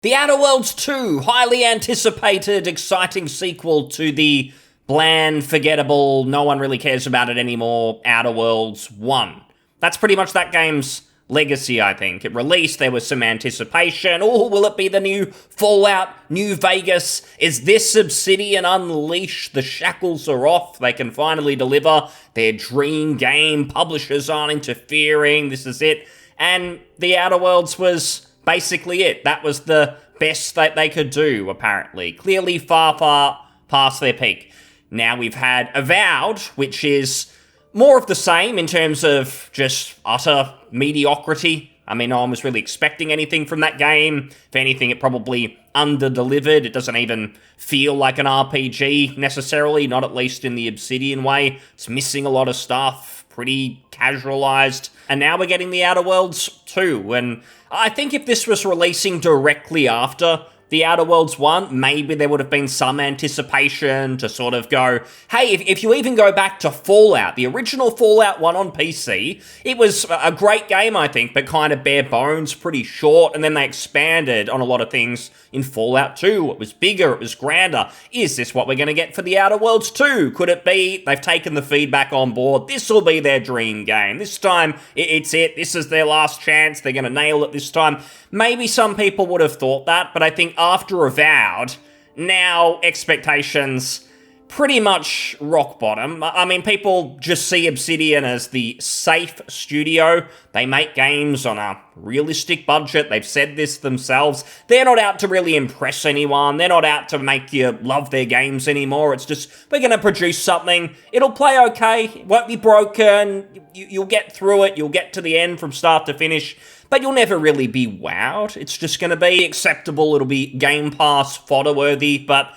The Outer Worlds 2, highly anticipated, exciting sequel to the bland, forgettable, no one really cares about it anymore, Outer Worlds 1. That's pretty much that game's legacy, I think. It released, there was some anticipation. Oh, will it be the new Fallout, New Vegas? Is this Obsidian unleashed? The shackles are off. They can finally deliver their dream game. Publishers aren't interfering. This is it. And the Outer Worlds was basically it. That was the best that they could do, apparently. Clearly far, far past their peak. Now we've had Avowed, which is more of the same in terms of just utter mediocrity. I mean, no one was really expecting anything from that game. If anything, it probably under-delivered. It doesn't even feel like an RPG, necessarily, not at least in the Obsidian way. It's missing a lot of stuff, pretty casualized. And now we're getting the Outer Worlds 2, and I think if this was releasing directly after the Outer Worlds 1, maybe there would have been some anticipation to sort of go, hey, if you even go back to Fallout, the original Fallout 1 on PC, it was a great game, I think, but kind of bare bones, pretty short, and then they expanded on a lot of things in Fallout 2. It was bigger, it was grander. Is this what we're going to get for the Outer Worlds 2? Could it be they've taken the feedback on board? This will be their dream game. This time, it's it. This is their last chance. They're going to nail it this time. Maybe some people would have thought that, but I think after Avowed, now expectations pretty much rock bottom. I mean, people just see Obsidian as the safe studio. They make games on a realistic budget. They've said this themselves. They're not out to really impress anyone. They're not out to make you love their games anymore. It's just, we're going to produce something. It'll play okay. It won't be broken. You'll get through it. You'll get to the end from start to finish. But you'll never really be wowed. It's just going to be acceptable. It'll be Game Pass fodder-worthy, but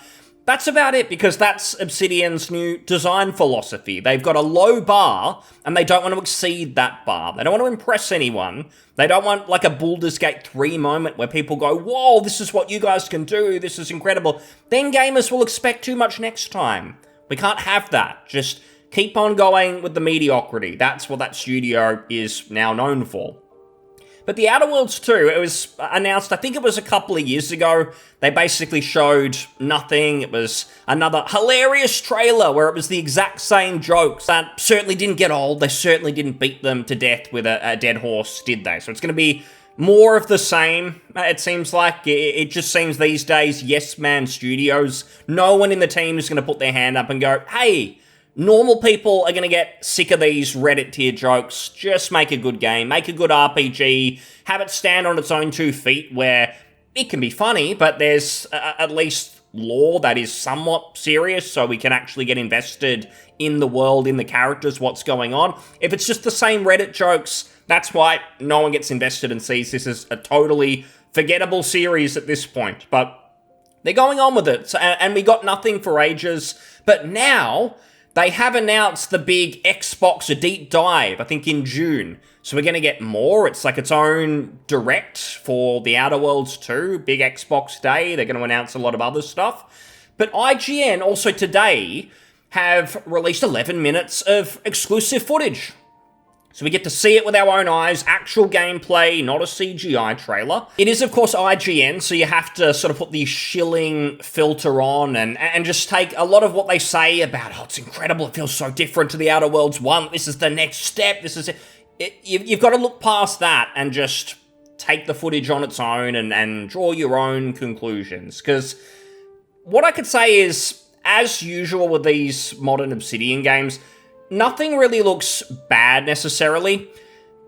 that's about it, because that's Obsidian's new design philosophy. They've got a low bar, and they don't want to exceed that bar. They don't want to impress anyone. They don't want like a Baldur's Gate 3 moment where people go, whoa, this is what you guys can do. This is incredible. Then gamers will expect too much next time. We can't have that. Just keep on going with the mediocrity. That's what that studio is now known for. But the Outer Worlds 2, it was announced, I think it was a couple of years ago. They basically showed nothing. It was another hilarious trailer where it was the exact same jokes. That certainly didn't get old. They certainly didn't beat them to death with a dead horse, did they? So it's going to be more of the same, it seems like. It just seems these days, yes man studios, no one in the team is going to put their hand up and go, hey, normal people are going to get sick of these Reddit tier jokes. Just make a good game, make a good RPG, have it stand on its own 2 feet where it can be funny, but there's at least lore that is somewhat serious so we can actually get invested in the world, in the characters, what's going on. If it's just the same Reddit jokes, that's why no one gets invested and sees this as a totally forgettable series at this point. But they're going on with it, and we got nothing for ages, but now they have announced the big Xbox deep dive, I think in June. So we're going to get more. It's like its own direct for the Outer Worlds 2, big Xbox day. They're going to announce a lot of other stuff. But IGN also today have released 11 minutes of exclusive footage. So we get to see it with our own eyes, actual gameplay, not a CGI trailer. It is, of course, IGN, so you have to sort of put the shilling filter on and just take a lot of what they say about, oh, it's incredible, it feels so different to the Outer Worlds 1, this is the next step, this is it. You've got to look past that and just take the footage on its own and draw your own conclusions. Because what I could say is, as usual with these modern Obsidian games, nothing really looks bad necessarily,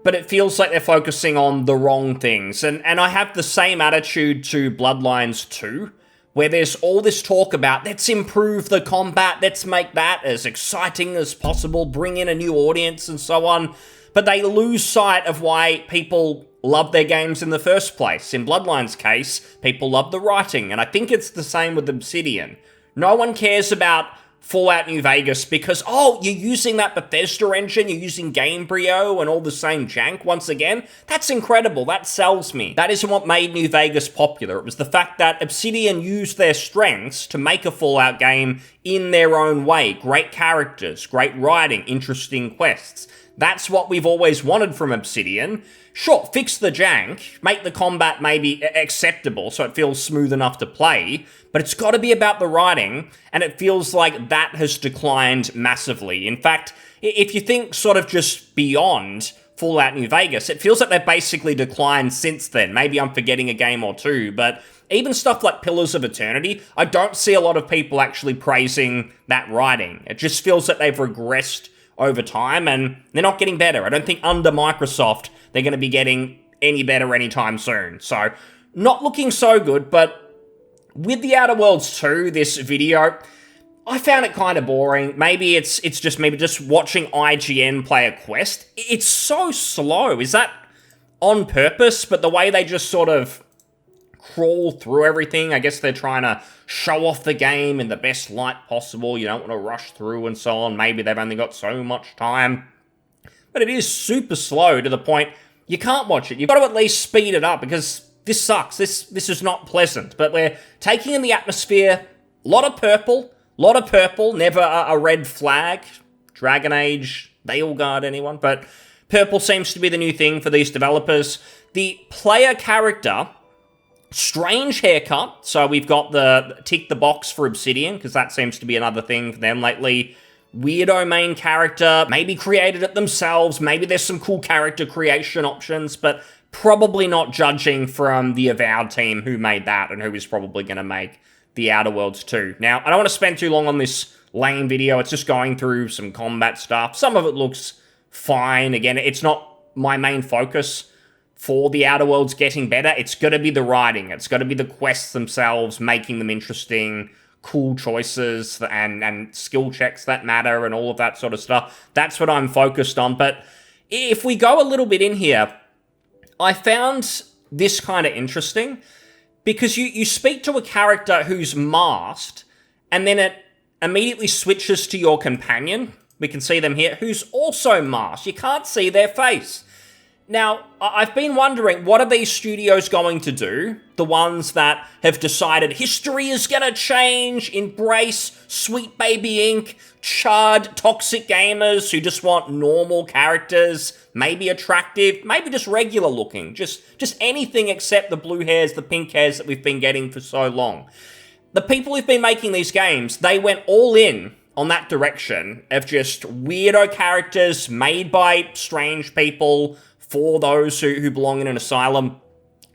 but it feels like they're focusing on the wrong things. And I have the same attitude to Bloodlines 2, where there's all this talk about, let's improve the combat, let's make that as exciting as possible, bring in a new audience and so on. But they lose sight of why people love their games in the first place. In Bloodlines' case, people love the writing, and I think it's the same with Obsidian. No one cares about Fallout New Vegas because, oh, you're using that Bethesda engine, you're using Gamebryo and all the same jank once again. That's incredible. That sells me. That isn't what made New Vegas popular. It was the fact that Obsidian used their strengths to make a Fallout game in their own way. Great characters, great writing, interesting quests. That's what we've always wanted from Obsidian. Sure, fix the jank, make the combat maybe acceptable so it feels smooth enough to play, but it's got to be about the writing, and it feels like that has declined massively. In fact, if you think sort of just beyond Fallout New Vegas, it feels like they've basically declined since then. Maybe I'm forgetting a game or two, but even stuff like Pillars of Eternity, I don't see a lot of people actually praising that writing. It just feels that they've regressed over time, and they're not getting better. I don't think under Microsoft they're going to be getting any better anytime soon. So, not looking so good, but with The Outer Worlds 2, this video, I found it kind of boring. Maybe it's just maybe just watching IGN play a quest. It's so slow. Is that on purpose? But the way they just sort of crawl through everything, I guess they're trying to show off the game in the best light possible. You don't want to rush through and so on. Maybe they've only got so much time. But it is super slow to the point you can't watch it. You've got to at least speed it up because this sucks. This is not pleasant. But we're taking in the atmosphere. A lot of purple, never a red flag. Dragon Age, they all guard anyone. But purple seems to be the new thing for these developers. The player character, strange haircut. So we've got the tick the box for Obsidian, because that seems to be another thing for them lately. Weirdo main character, maybe created it themselves, maybe there's some cool character creation options, but probably not judging from the Avowed team who made that and who is probably going to make The Outer Worlds 2. Now, I don't want to spend too long on this lame video, it's just going through some combat stuff. Some of it looks fine. Again, it's not my main focus for The Outer Worlds getting better. It's got to be the writing, it's got to be the quests themselves, making them interesting, cool choices and skill checks that matter and all of that sort of stuff. That's what I'm focused on. But if we go a little bit in here, I found this kind of interesting because you speak to a character who's masked and then it immediately switches to your companion. We can see them here, who's also masked. You can't see their face. Now, I've been wondering, what are these studios going to do? The ones that have decided history is going to change, embrace Sweet Baby Inc., chud, toxic gamers who just want normal characters, maybe attractive, maybe just regular looking, just anything except the blue hairs, the pink hairs that we've been getting for so long. The people who've been making these games, they went all in on that direction of just weirdo characters made by strange people, for those who belong in an asylum.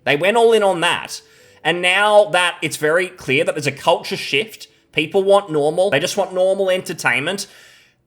They went all in on that. And now that it's very clear that there's a culture shift, people want normal, they just want normal entertainment.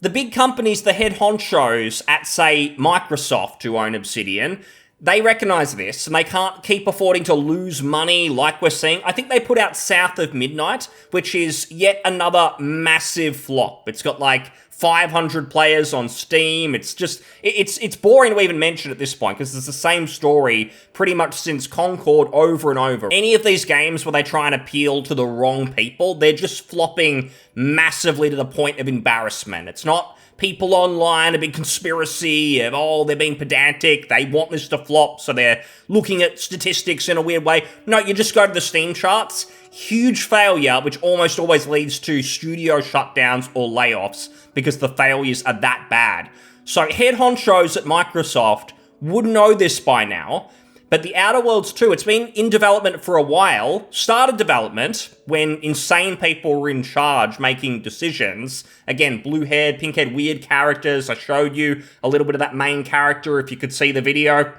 The big companies, the head honchos at, say, Microsoft, who own Obsidian, they recognize this, and they can't keep affording to lose money like we're seeing. I think they put out South of Midnight, which is yet another massive flop. It's got like 500 players on Steam. It's just, it's boring to even mention at this point, because it's the same story pretty much since Concord over and over. Any of these games where they try and appeal to the wrong people, they're just flopping massively to the point of embarrassment. It's not people online, a big conspiracy of, oh, they're being pedantic, they want this to flop, so they're looking at statistics in a weird way. No, you just go to the Steam charts, huge failure, which almost always leads to studio shutdowns or layoffs, because the failures are that bad. So head honchos at Microsoft would know this by now, but The Outer Worlds 2, it's been in development for a while, started development when insane people were in charge making decisions. Again, blue-haired, pink-haired, weird characters. I showed you a little bit of that main character if you could see the video.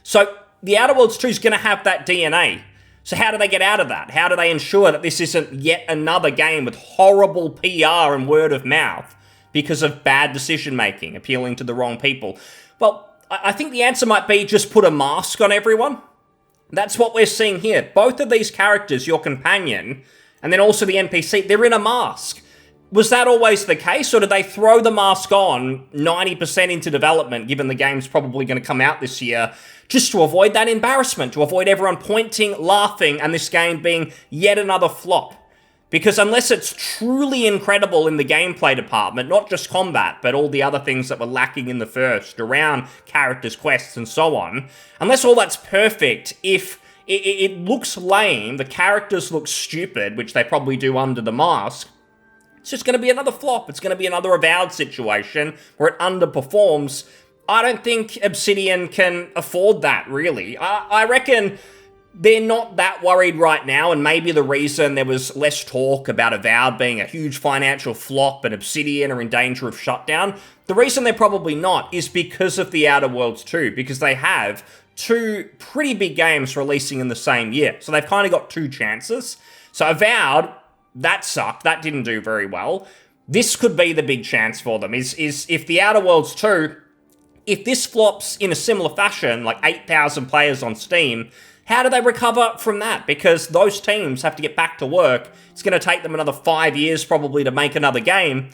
So The Outer Worlds 2 is going to have that DNA. So how do they get out of that? How do they ensure that this isn't yet another game with horrible PR and word of mouth because of bad decision-making, appealing to the wrong people? Well, I think the answer might be just put a mask on everyone. That's what we're seeing here. Both of these characters, your companion, and then also the NPC, they're in a mask. Was that always the case, or did they throw the mask on 90% into development, given the game's probably going to come out this year, just to avoid that embarrassment, to avoid everyone pointing, laughing, and this game being yet another flop? Because unless it's truly incredible in the gameplay department, not just combat, but all the other things that were lacking in the first, around characters, quests, and so on, unless all that's perfect, if it looks lame, the characters look stupid, which they probably do under the mask, It's just going to be another flop. It's going to be another Avowed situation where it underperforms. I don't think Obsidian can afford that, really. I reckon they're not that worried right now, and maybe the reason there was less talk about Avowed being a huge financial flop and Obsidian are in danger of shutdown, the reason they're probably not is because of the Outer Worlds 2, because they have two pretty big games releasing in the same year. So they've kind of got two chances. So Avowed, that sucked. That didn't do very well. This could be the big chance for them, is if the Outer Worlds 2, if this flops in a similar fashion, like 8,000 players on Steam, how do they recover from that? Because those teams have to get back to work. It's going to take them another 5 years probably to make another game.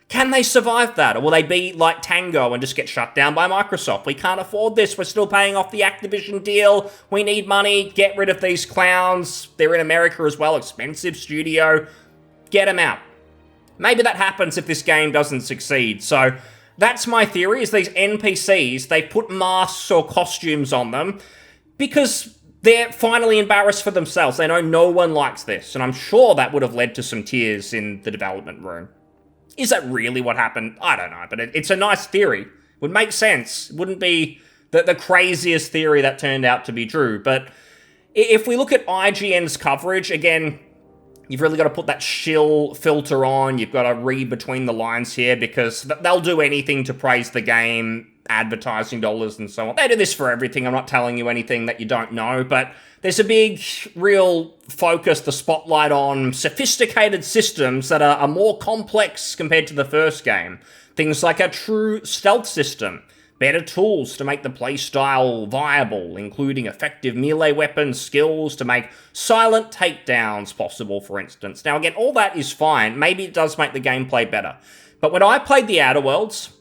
Can they survive that? Or will they be like Tango and just get shut down by Microsoft? We can't afford this. We're still paying off the Activision deal. We need money. Get rid of these clowns. They're in America as well. Expensive studio. Get them out. Maybe that happens if this game doesn't succeed. So that's my theory, is these NPCs, they put masks or costumes on them because they're finally embarrassed for themselves. They know no one likes this. And I'm sure that would have led to some tears in the development room. Is that really what happened? I don't know, but it's a nice theory. Would make sense. It wouldn't be the craziest theory that turned out to be true. But if we look at IGN's coverage, again, you've really got to put that shill filter on. You've got to read between the lines here because they'll do anything to praise the game, advertising dollars and so on. They do this for everything. I'm not telling you anything that you don't know, but there's a big, real focus, the spotlight on sophisticated systems that are more complex compared to the first game. Things like a true stealth system, better tools to make the playstyle viable, including effective melee weapon skills to make silent takedowns possible, for instance. Now, again, all that is fine. Maybe it does make the gameplay better. But when I played the Outer Worlds,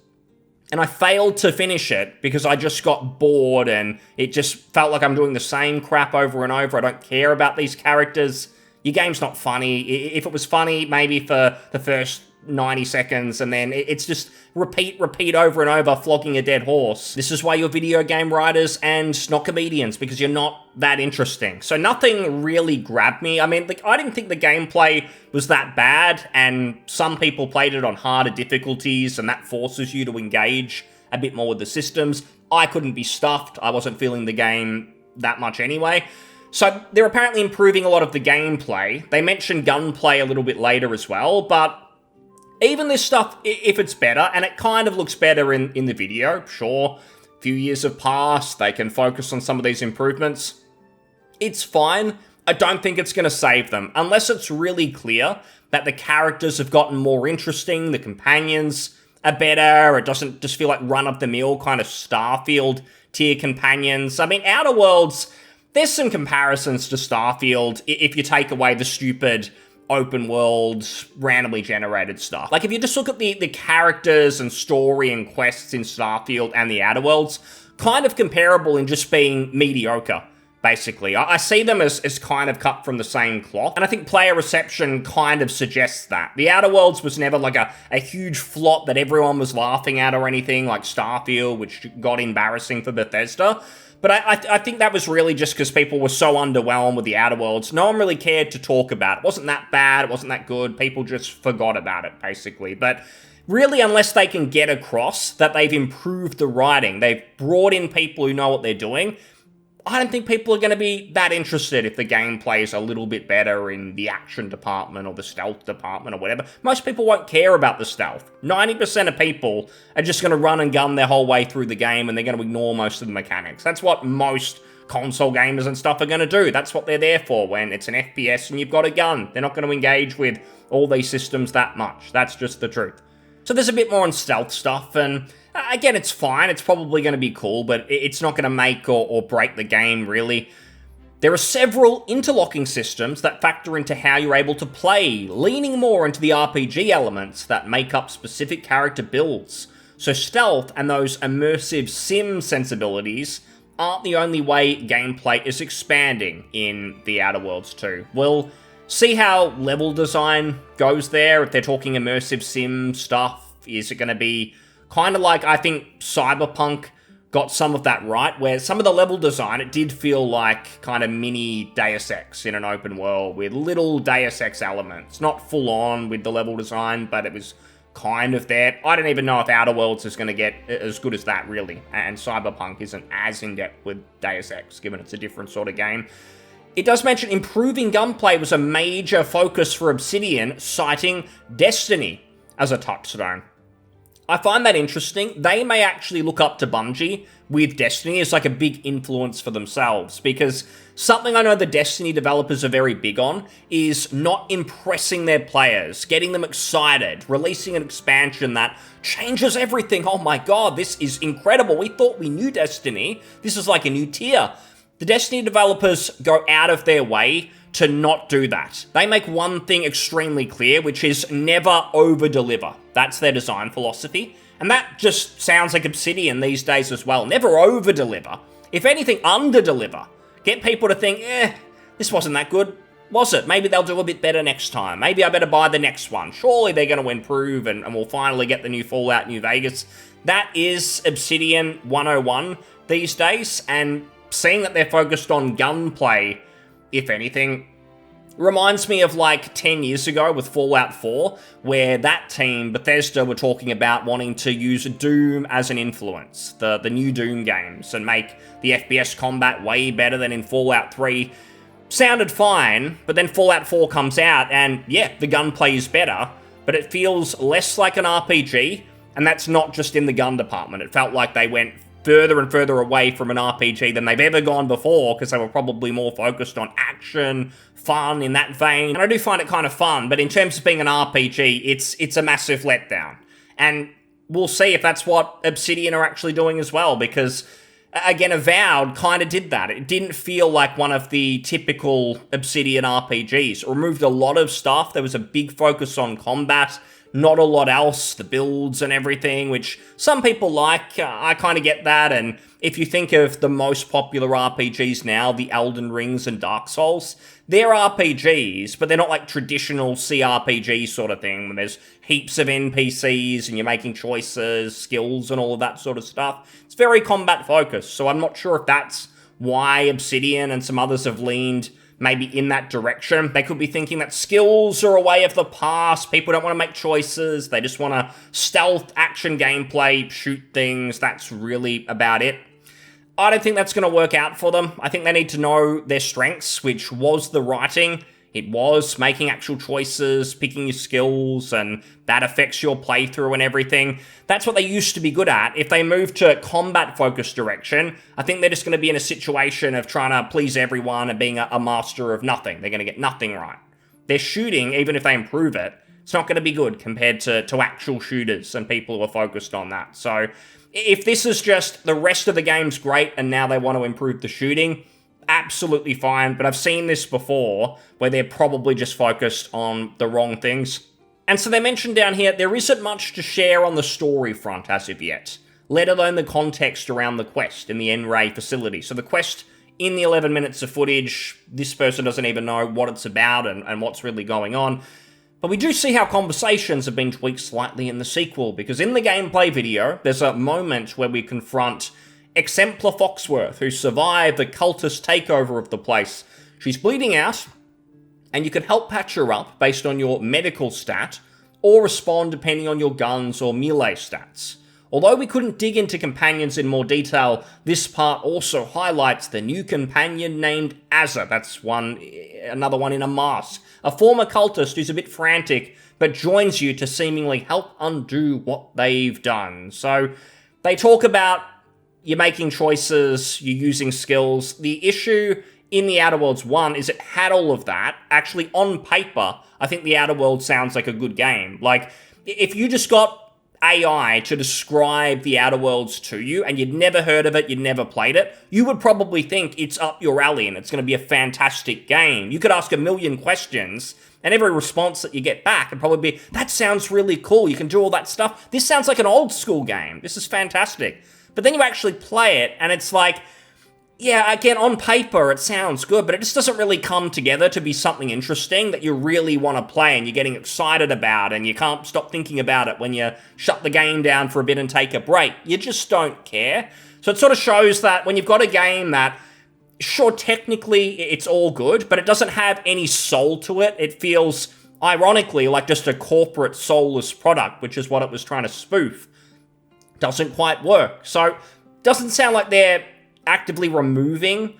and I failed to finish it because I just got bored and it just felt like I'm doing the same crap over and over. I don't care about these characters. Your game's not funny. If it was funny, maybe for the first 90 seconds, and then it's just repeat over and over, flogging a dead horse. This is why you're video game writers and not comedians, because you're not that interesting. So nothing really grabbed me. I mean, I didn't think the gameplay was that bad, and some people played it on harder difficulties, and that forces you to engage a bit more with the systems. I couldn't be stuffed. I wasn't feeling the game that much anyway. So they're apparently improving a lot of the gameplay. They mentioned gunplay a little bit later as well, but even this stuff, if it's better, and it kind of looks better in the video, sure, a few years have passed, they can focus on some of these improvements, it's fine. I don't think it's going to save them, unless it's really clear that the characters have gotten more interesting, the companions are better, it doesn't just feel like run-of-the-mill kind of Starfield tier companions. I mean, Outer Worlds, there's some comparisons to Starfield if you take away the stupid open world, randomly generated stuff. Like, if you just look at the characters and story and quests in Starfield and the Outer Worlds, kind of comparable in just being mediocre, basically. I see them as kind of cut from the same cloth, and I think player reception kind of suggests that. The Outer Worlds was never like a huge flop that everyone was laughing at or anything, like Starfield, which got embarrassing for Bethesda. But I think that was really just because people were so underwhelmed with the Outer Worlds. No one really cared to talk about it. It wasn't that bad. It wasn't that good. People just forgot about it, basically. But really, unless they can get across that they've improved the writing, they've brought in people who know what they're doing, I don't think people are going to be that interested if the gameplay is a little bit better in the action department or the stealth department or whatever. Most people won't care about the stealth. 90% of people are just going to run and gun their whole way through the game, and they're going to ignore most of the mechanics. That's what most console gamers and stuff are going to do. That's what they're there for when it's an FPS and you've got a gun. They're not going to engage with all these systems that much. That's just the truth. So there's a bit more on stealth stuff, and again, it's fine. It's probably going to be cool, but it's not going to make or break the game, really. There are several interlocking systems that factor into how you're able to play, leaning more into the RPG elements that make up specific character builds. So stealth and those immersive sim sensibilities aren't the only way gameplay is expanding in the Outer Worlds 2. We'll see how level design goes there. If they're talking immersive sim stuff, is it going to be kind of like, I think, Cyberpunk got some of that right, where some of the level design, it did feel like kind of mini Deus Ex in an open world with little Deus Ex elements. Not full on with the level design, but it was kind of there. I don't even know if Outer Worlds is going to get as good as that, really. And Cyberpunk isn't as in-depth with Deus Ex, given it's a different sort of game. It does mention improving gunplay was a major focus for Obsidian, citing Destiny as a touchstone. I find that interesting. They may actually look up to Bungie with Destiny as like a big influence for themselves, because something I know the Destiny developers are very big on is not impressing their players, getting them excited, releasing an expansion that changes everything. Oh my god, this is incredible. We thought we knew Destiny. This is like a new tier. The Destiny developers go out of their way to not do that. They make one thing extremely clear, which is never over-deliver. That's their design philosophy. And that just sounds like Obsidian these days as well. Never over-deliver. If anything, under-deliver. Get people to think, this wasn't that good, was it? Maybe they'll do a bit better next time. Maybe I better buy the next one. Surely they're going to improve and we'll finally get the new Fallout New Vegas. That is Obsidian 101 these days. And seeing that they're focused on gunplay, if anything, reminds me of like 10 years ago with Fallout 4, where that team, Bethesda, were talking about wanting to use Doom as an influence, the new Doom games, and make the FPS combat way better than in Fallout 3. Sounded fine, but then Fallout 4 comes out, and yeah, the gunplay is better, but it feels less like an RPG, and that's not just in the gun department. It felt like they went further and further away from an RPG than they've ever gone before, because they were probably more focused on action, fun, in that vein. And I do find it kind of fun, but in terms of being an RPG, it's a massive letdown. And we'll see if that's what Obsidian are actually doing as well, because, again, Avowed kind of did that. It didn't feel like one of the typical Obsidian RPGs. It removed a lot of stuff. There was a big focus on combat, not a lot else, the builds and everything, which some people like. I kind of get that, and if you think of the most popular RPGs now, the Elden Rings and Dark Souls, they're RPGs, but they're not like traditional CRPG sort of thing, when there's heaps of NPCs and you're making choices, skills, and all of that sort of stuff. It's very combat focused, so I'm not sure if that's why Obsidian and some others have leaned maybe in that direction. They could be thinking that skills are a way of the past. People don't want to make choices. They just want to stealth action gameplay, shoot things. That's really about it. I don't think that's going to work out for them. I think they need to know their strengths, which was the writing. It was making actual choices, picking your skills, and that affects your playthrough and everything. That's what they used to be good at. If they move to combat-focused direction, I think they're just going to be in a situation of trying to please everyone and being a master of nothing. They're going to get nothing right. Their shooting, even if they improve it, it's not going to be good compared to actual shooters and people who are focused on that. So if this is just the rest of the game's great and now they want to improve the shooting, absolutely fine, but I've seen this before where they're probably just focused on the wrong things. And so they mentioned down here, there isn't much to share on the story front as of yet, let alone the context around the quest in the NRA facility. So the quest in the 11 minutes of footage, this person doesn't even know what it's about and what's really going on. But we do see how conversations have been tweaked slightly in the sequel, because in the gameplay video, there's a moment where we confront Exemplar Foxworth, who survived the cultist takeover of the place. She's bleeding out, and you can help patch her up based on your medical stat, or respond depending on your guns or melee stats. Although we couldn't dig into companions in more detail, this part also highlights the new companion named Azza. That's another one in a mask. A former cultist who's a bit frantic, but joins you to seemingly help undo what they've done. So they talk about you're making choices, you're using skills. The issue in the Outer Worlds 1 is it had all of that. Actually, on paper, I think the Outer Worlds sounds like a good game. Like, if you just got AI to describe the Outer Worlds to you, and you'd never heard of it, you'd never played it, you would probably think it's up your alley and it's going to be a fantastic game. You could ask a million questions, and every response that you get back would probably be, that sounds really cool, you can do all that stuff. This sounds like an old school game. This is fantastic. But then you actually play it, and it's like, yeah, again, on paper, it sounds good, but it just doesn't really come together to be something interesting that you really want to play and you're getting excited about, and you can't stop thinking about it when you shut the game down for a bit and take a break. You just don't care. So it sort of shows that when you've got a game that, sure, technically it's all good, but it doesn't have any soul to it. It feels, ironically, like just a corporate soulless product, which is what it was trying to spoof. Doesn't quite work. So doesn't sound like they're actively removing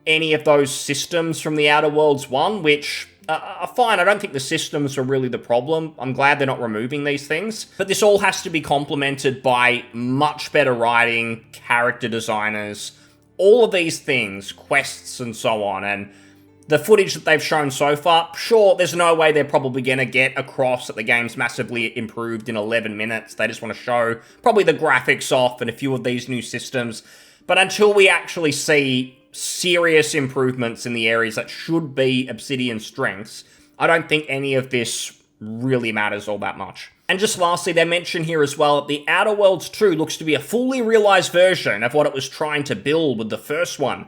any of those systems from the Outer Worlds 1, which are fine. I don't think the systems are really the problem. I'm glad they're not removing these things. But this all has to be complemented by much better writing, character designers, all of these things, quests and so on. And the footage that they've shown so far, sure, there's no way they're probably going to get across that the game's massively improved in 11 minutes. They just want to show probably the graphics off and a few of these new systems. But until we actually see serious improvements in the areas that should be Obsidian's strengths, I don't think any of this really matters all that much. And just lastly, they mention here as well that the Outer Worlds 2 looks to be a fully realized version of what it was trying to build with the first one.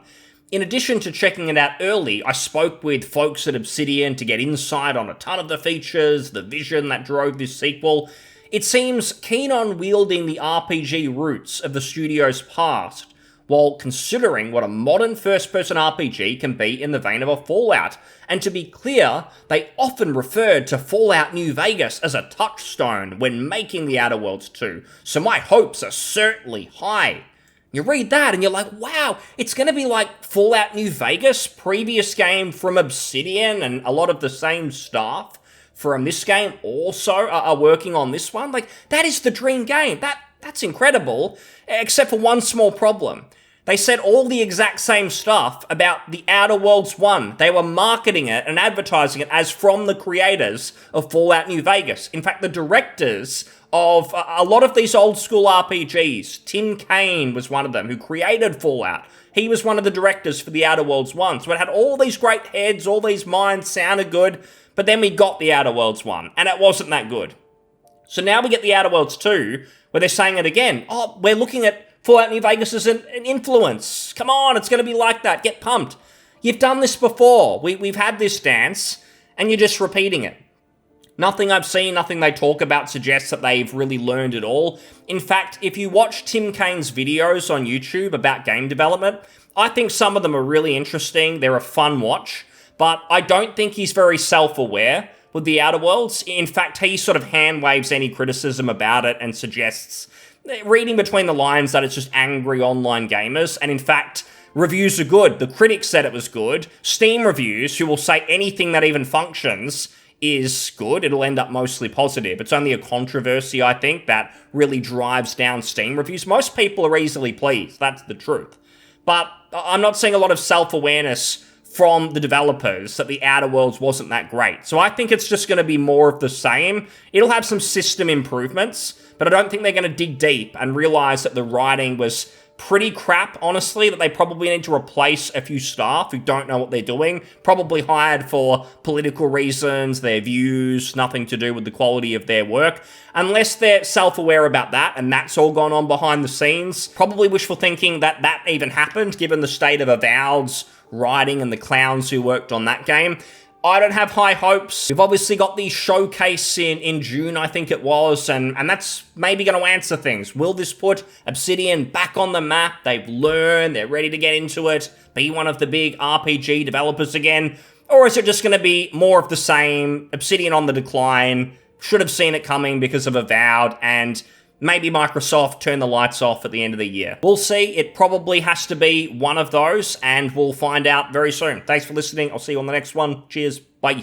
In addition to checking it out early, I spoke with folks at Obsidian to get insight on a ton of the features, the vision that drove this sequel. It seems keen on wielding the RPG roots of the studio's past, while considering what a modern first-person RPG can be in the vein of a Fallout. And to be clear, they often referred to Fallout New Vegas as a touchstone when making the Outer Worlds 2, so my hopes are certainly high. You read that and you're like, wow, it's going to be like Fallout New Vegas, previous game from Obsidian, and a lot of the same staff from this game also are working on this one. Like, that is the dream game. That's incredible, except for one small problem. They said all the exact same stuff about the Outer Worlds 1. They were marketing it and advertising it as from the creators of Fallout New Vegas. In fact, the directors of a lot of these old school RPGs, Tim Kaine was one of them, who created Fallout. He was one of the directors for the Outer Worlds 1. So it had all these great heads, all these minds, sounded good, but then we got the Outer Worlds 1, and it wasn't that good. So now we get the Outer Worlds 2, where they're saying it again. Oh, we're looking at Fallout New Vegas as an influence. Come on, it's going to be like that. Get pumped. You've done this before. We've had this dance, and you're just repeating it. Nothing I've seen, nothing they talk about suggests that they've really learned it all. In fact, if you watch Tim Kaine's videos on YouTube about game development, I think some of them are really interesting. They're a fun watch, but I don't think he's very self-aware with the Outer Worlds. In fact, he sort of hand waves any criticism about it and suggests, reading between the lines, that it's just angry online gamers. And in fact, reviews are good. The critics said it was good. Steam reviews, who will say anything that even functions is good. It'll end up mostly positive. It's only a controversy, I think, that really drives down Steam reviews. Most people are easily pleased. That's the truth. But I'm not seeing a lot of self-awareness from the developers that the Outer Worlds wasn't that great. So I think it's just going to be more of the same. It'll have some system improvements, but I don't think they're going to dig deep and realize that the writing was pretty crap, honestly, that they probably need to replace a few staff who don't know what they're doing, probably hired for political reasons, their views, nothing to do with the quality of their work. Unless they're self-aware about that, and that's all gone on behind the scenes. Probably wishful thinking that that even happened, given the state of Avowed's writing and the clowns who worked on that game. I don't have high hopes. We've obviously got the showcase in June, I think it was, and that's maybe going to answer things. Will this put Obsidian back on the map? They've learned, they're ready to get into it, be one of the big RPG developers again? Or is it just going to be more of the same, Obsidian on the decline, should have seen it coming because of Avowed, and maybe Microsoft turn the lights off at the end of the year? We'll see. It probably has to be one of those, and we'll find out very soon. Thanks for listening. I'll see you on the next one. Cheers. Bye.